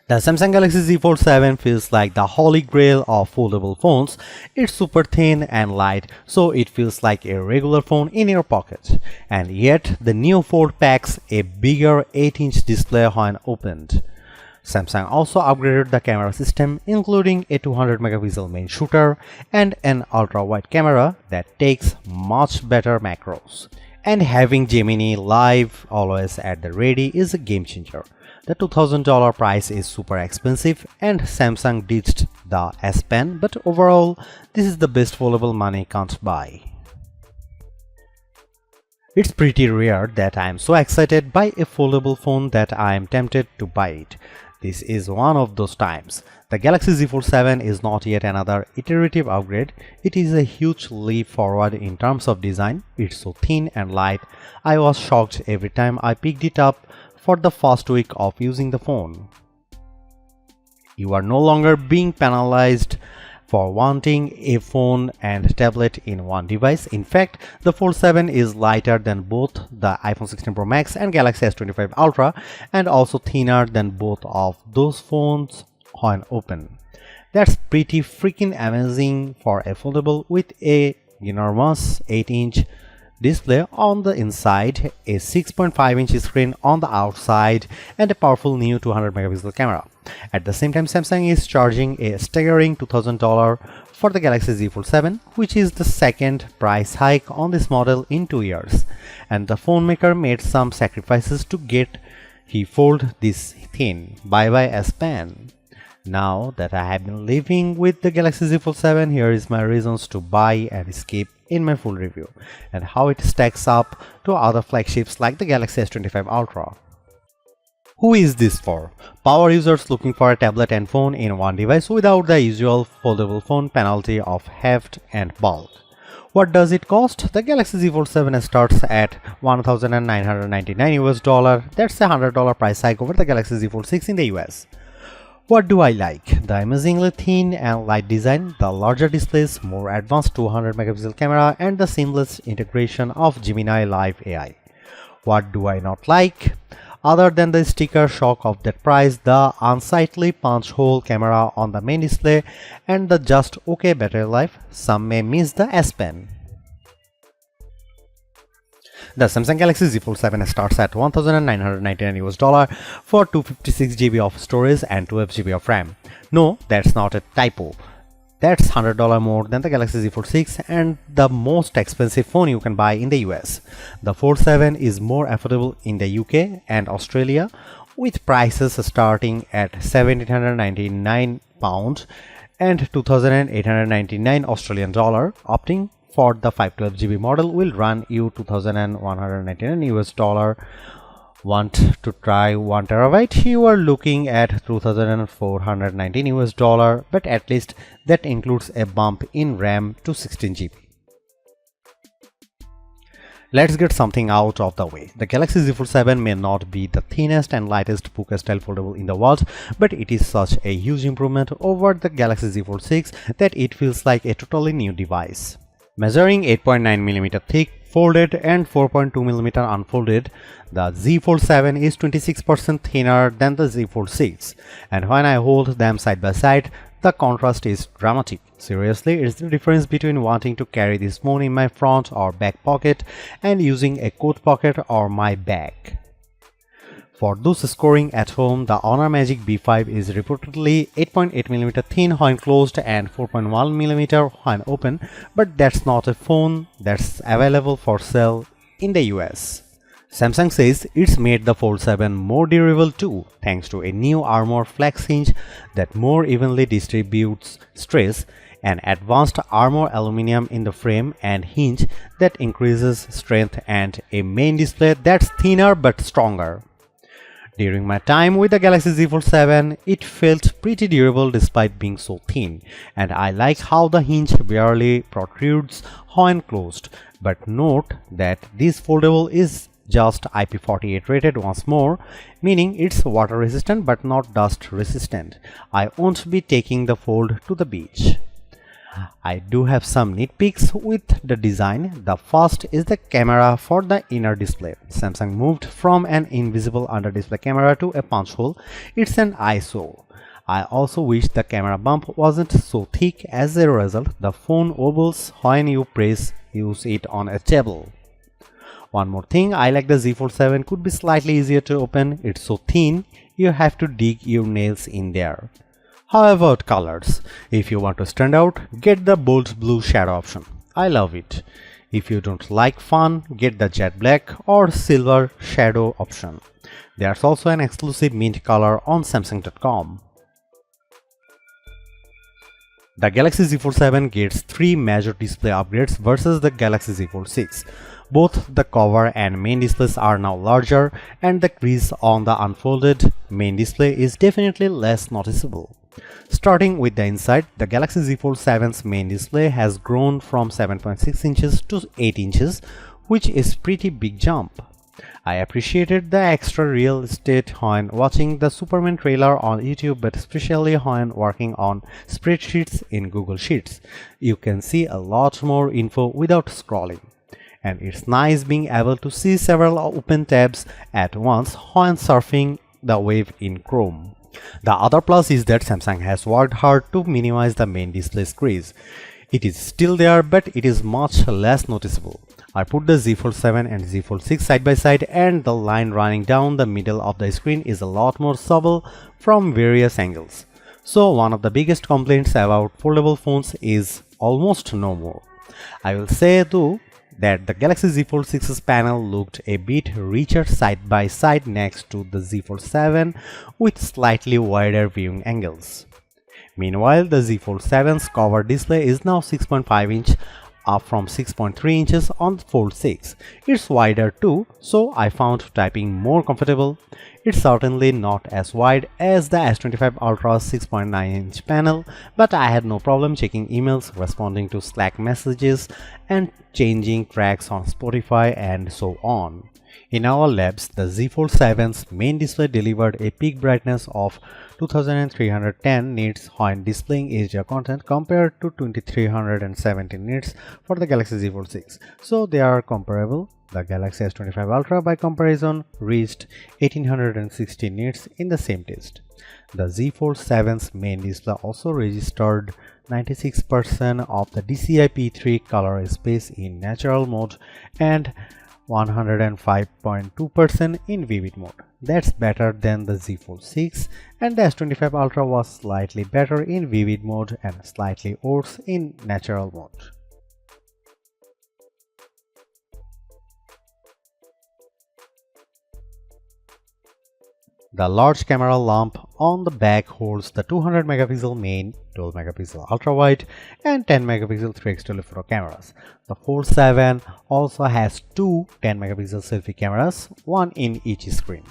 The Samsung Galaxy Z Fold 7 feels like the holy grail of foldable phones. It's super thin and light, so it feels like a regular phone in your pocket. And yet, the new Fold packs a bigger 8-inch display when opened. Samsung also upgraded the camera system, including a 200 megapixel main shooter and an ultra-wide camera that takes much better macros. And having Gemini Live always at the ready is a game changer. The $2000 price is super expensive and Samsung ditched the S Pen, but overall, this is the best foldable money can't buy. It's pretty rare that I am so excited by a foldable phone that I am tempted to buy it. This is one of those times. The Galaxy Z Fold 7 is not yet another iterative upgrade. It is a huge leap forward in terms of design. It's so thin and light. I was shocked every time I picked it up for the first week of using the phone. You are no longer being penalized for wanting a phone and tablet in one device. In fact, the Fold 7 is lighter than both the iPhone 16 Pro Max and Galaxy S25 Ultra and also thinner than both of those phones when open. That's pretty freaking amazing for a foldable with a enormous 8-inch display on the inside, a 6.5-inch screen on the outside, and a powerful new 200 megapixel camera. At the same time, Samsung is charging a staggering $2000 for the Galaxy Z Fold 7, which is the second price hike on this model in 2 years. And the phone maker made some sacrifices to get he fold this thin. Bye bye S Pen. Now that I have been living with the Galaxy Z Fold 7, here is my reasons to buy and skip in my full review, and how it stacks up to other flagships like the Galaxy S25 Ultra. Who is this for? Power users looking for a tablet and phone in one device without the usual foldable phone penalty of heft and bulk. What does it cost? The Galaxy Z Fold 7 starts at $1,999 US. That's a $100 price hike over the Galaxy Z Fold 6 in the US. What do I like? The amazingly thin and light design, the larger displays, more advanced 200 megapixel camera, and the seamless integration of Gemini Live AI. What do I not like? Other than the sticker shock of that price, the unsightly punch hole camera on the main display, and the just okay battery life, some may miss the S Pen. The Samsung Galaxy Z Fold 7 starts at $1,999 US for 256 GB of storage and 12 GB of RAM. No, that's not a typo. That's $100 more than the Galaxy Z Fold 6 and the most expensive phone you can buy in the US. The Fold 7 is more affordable in the UK and Australia, with prices starting at £1,799 and $2,899 Australian dollar. Opting for the 512 GB model will run you $2,199 US. Want to try 1 terabyte? You are looking at $2,419 US, but at least that includes a bump in RAM to 16 GB. Let's get something out of the way. The Galaxy Z Fold 7 may not be the thinnest and lightest puka-style foldable in the world, but it is such a huge improvement over the Galaxy Z Fold 6 that it feels like a totally new device. Measuring 8.9mm thick, folded and 4.2mm unfolded, the Z Fold 7 is 26% thinner than the Z Fold 6, and when I hold them side by side, the contrast is dramatic. Seriously, it's the difference between wanting to carry this phone in my front or back pocket and using a coat pocket or my bag. For those scoring at home, the Honor Magic B5 is reportedly 8.8mm thin when closed and 4.1mm when open, but that's not a phone that's available for sale in the US. Samsung says it's made the Fold 7 more durable too, thanks to a new Armor flex hinge that more evenly distributes stress, an advanced Armor aluminum in the frame and hinge that increases strength, and a main display that's thinner but stronger. During my time with the Galaxy Z Fold 7, it felt pretty durable despite being so thin, and I like how the hinge barely protrudes when closed. But note that this foldable is just IP48 rated once more, meaning it's water resistant but not dust resistant. I won't be taking the Fold to the beach. I do have some nitpicks with the design. The first is the camera for the inner display. Samsung moved from an invisible under display camera to a punch hole. It's an eyesore. I also wish the camera bump wasn't so thick. As a result, the phone wobbles when you use it on a table. One more thing, I like the Z Fold 7 could be slightly easier to open. It's so thin, you have to dig your nails in there. How about colors? If you want to stand out, get the bold blue shadow option. I love it. If you don't like fun, get the jet black or silver shadow option. There's also an exclusive mint color on Samsung.com. The Galaxy Z Fold 7 gets 3 major display upgrades versus the Galaxy Z Fold 6. Both the cover and main displays are now larger, and the crease on the unfolded main display is definitely less noticeable. Starting with the inside, the Galaxy Z Fold 7's main display has grown from 7.6 inches to 8 inches, which is pretty big jump. I appreciated the extra real estate when watching the Superman trailer on YouTube, but especially when working on spreadsheets in Google Sheets. You can see a lot more info without scrolling. And it's nice being able to see several open tabs at once when surfing the web in Chrome. The other plus is that Samsung has worked hard to minimize the main display's crease. It is still there, but it is much less noticeable. I put the Z Fold 7 and Z Fold 6 side by side, and the line running down the middle of the screen is a lot more subtle from various angles. So one of the biggest complaints about foldable phones is almost no more. I will say though that the Galaxy Z Fold 6's panel looked a bit richer side by side next to the Z Fold 7 with slightly wider viewing angles. Meanwhile, the Z Fold 7's cover display is now 6.5 inch, up from 6.3 inches on the Fold 6. It's wider too, so I found typing more comfortable. It's certainly not as wide as the S25 Ultra's 6.9-inch panel, but I had no problem checking emails, responding to Slack messages, and changing tracks on Spotify and so on. In our labs, the Z Fold 7's main display delivered a peak brightness of 2310 nits when displaying HDR content compared to 2317 nits for the Galaxy Z Fold 6. So they are comparable. The Galaxy S25 Ultra by comparison reached 1860 nits in the same test. The Z Fold 7's main display also registered 96% of the DCI-P3 color space in natural mode and 105.2% in vivid mode. That's better than the Z Fold 6, and the S25 Ultra was slightly better in vivid mode and slightly worse in natural mode. The large camera lamp on the back holds the 200 megapixel main, 12 megapixel ultra wide, and 10 megapixel 3x telephoto cameras. The Fold 7 also has two 10 megapixel selfie cameras, one in each screen.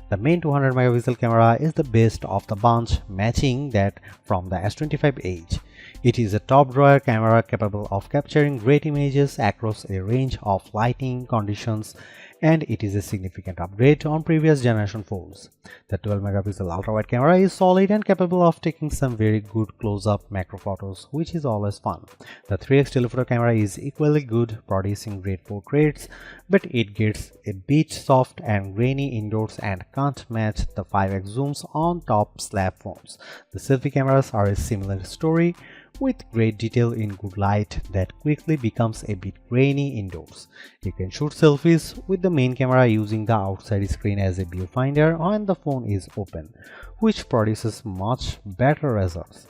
The main 200 megapixel camera is the best of the bunch, matching that from the S25H. It is a top drawer camera capable of capturing great images across a range of lighting conditions, and it is a significant upgrade on previous generation phones. The 12 megapixel ultra wide camera is solid and capable of taking some very good close-up macro photos, which is always fun. The 3x telephoto camera is equally good, producing great portraits, but it gets a bit soft and grainy indoors and can't match the 5x zooms on top slab phones. The selfie cameras are a similar story, with great detail in good light that quickly becomes a bit grainy indoors. You can shoot selfies with the main camera using the outside screen as a viewfinder when the phone is open, which produces much better results.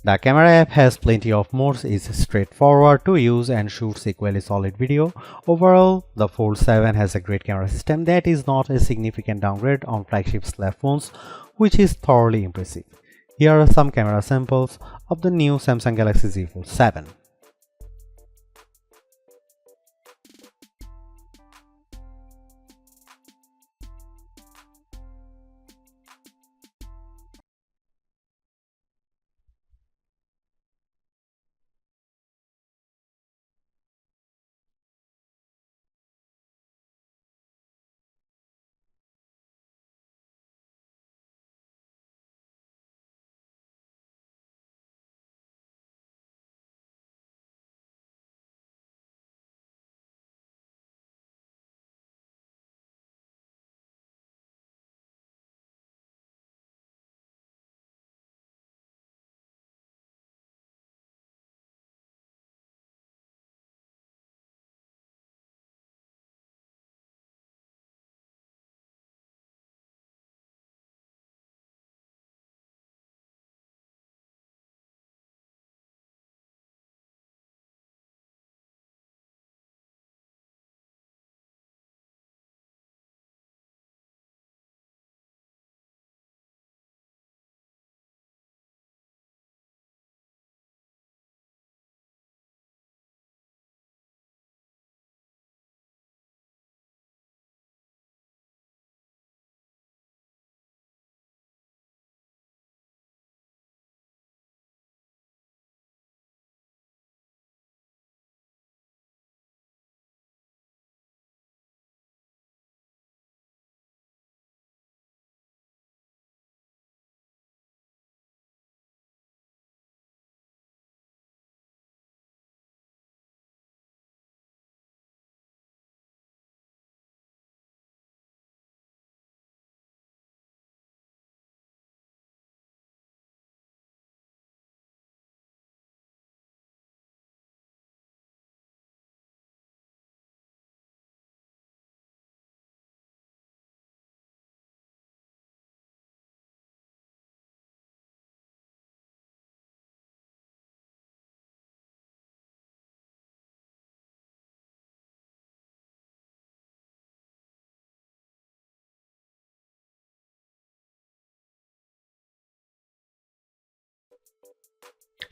The camera app has plenty of modes, is straightforward to use, and shoots equally solid video. Overall, the Fold 7 has a great camera system that is not a significant downgrade on flagship slab phones, which is thoroughly impressive. Here are some camera samples of the new Samsung Galaxy Z Fold 7.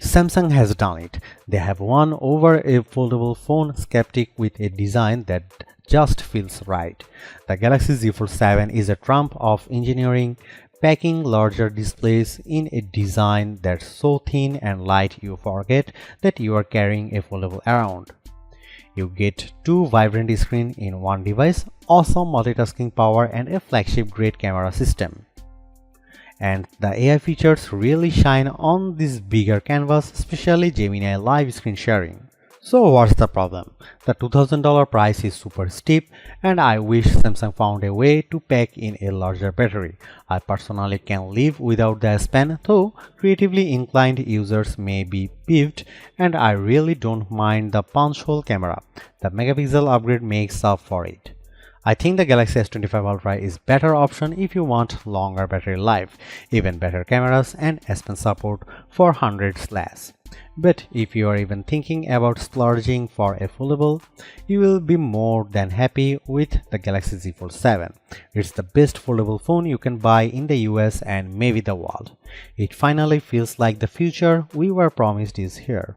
Samsung has done it. They have won over a foldable phone skeptic with a design that just feels right. The Galaxy Z Fold 7 is a trump of engineering, packing larger displays in a design that's so thin and light you forget that you are carrying a foldable around. You get two vibrant screens in one device, awesome multitasking power, and a flagship-grade camera system. And the AI features really shine on this bigger canvas, especially Gemini live screen sharing. So what's the problem? The $2000 price is super steep, and I wish Samsung found a way to pack in a larger battery. I personally can live without the S Pen, though creatively inclined users may be peeved, and I really don't mind the punch hole camera. The megapixel upgrade makes up for it. I think the Galaxy S25 Ultra is better option if you want longer battery life, even better cameras, and S Pen support for 100/. But if you are even thinking about splurging for a foldable, you will be more than happy with the Galaxy Z Fold 7. It's the best foldable phone you can buy in the US and maybe the world. It finally feels like the future we were promised is here.